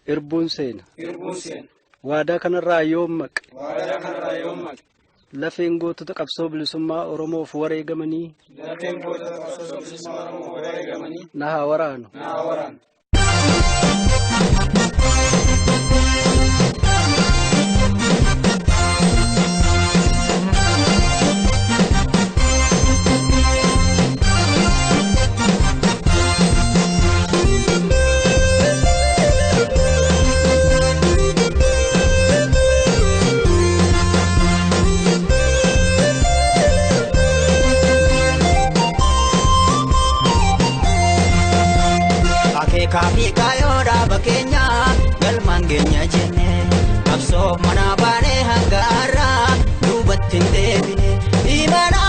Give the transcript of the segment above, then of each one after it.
Irbuun seena. Waadaa kanarraa yoom maqe. Lafeen gootota qabsoo bilisummaa Oromoof wareegamanii. Na haa waraanu. Kafi kayoda bakenya galman genya jenne qabsoo mana baane hangara dubatin deebine imana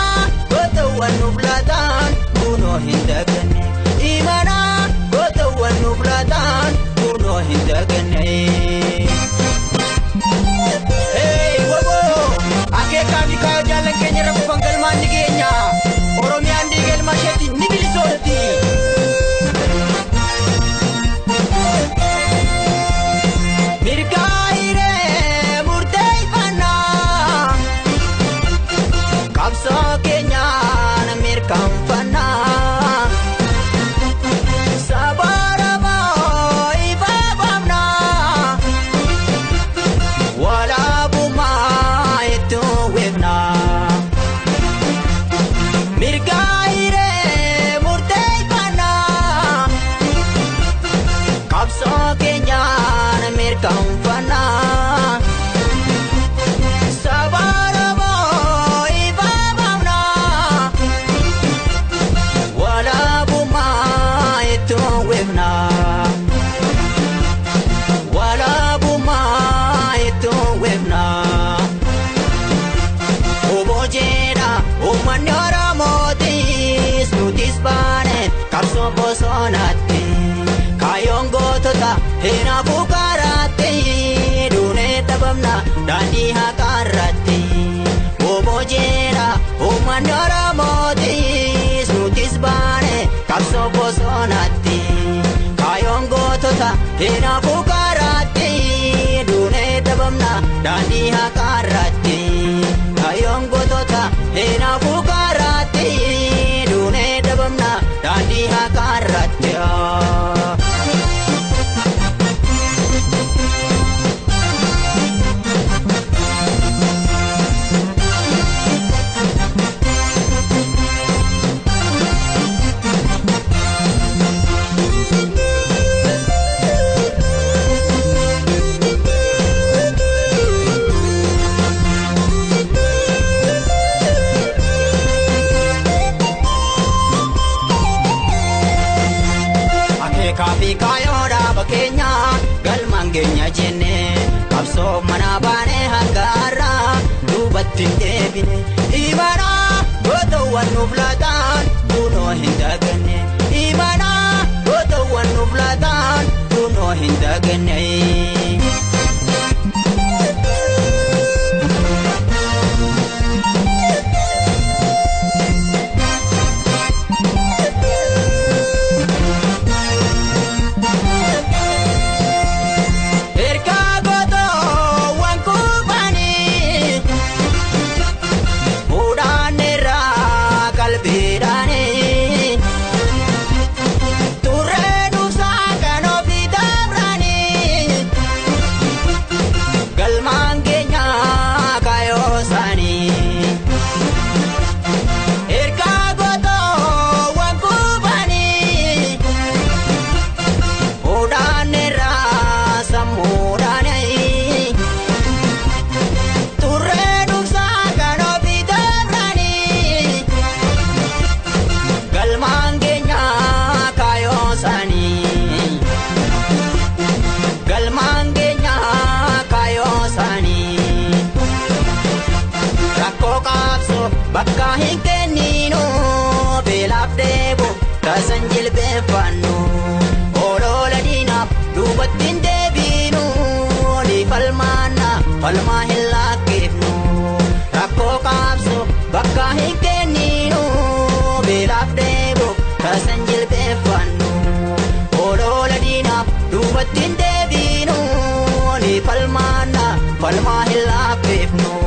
gotawan nublatan kuno hindagane imana gotawan nublatan kuno hindagane hey wobo ake kafi kayo jalan kenya rabu galman digenya Oromiyan digel masheti nibilisoti sonati kayon gotota hena bukarati dune tabamna dani hakarati obojera omanara modi snutis bane kapso sonati kayon gotota hena bukarati dune tabamna dani hakarati kayon gotota hena bukarati dune tabamna dani hakarati kafi kayoda bakenya galman genya jenne qabsoo mana baane hangara dubatin deebine imana gotawan nublatan kuno hindagane imana gotawan nublatan kuno hindagane bakka hin kenninu beelaaf deebu tasan jilbeeffannu olola diinaaf duubattiin deebinu ni falmaanna falmaa hin lakkifnu rakkoo qaabsu bakka hin kenninu beelaaf deebu tasan jilbeeffannu olola diinaaf duubattiin deebinu falmaa hin laafeefnu.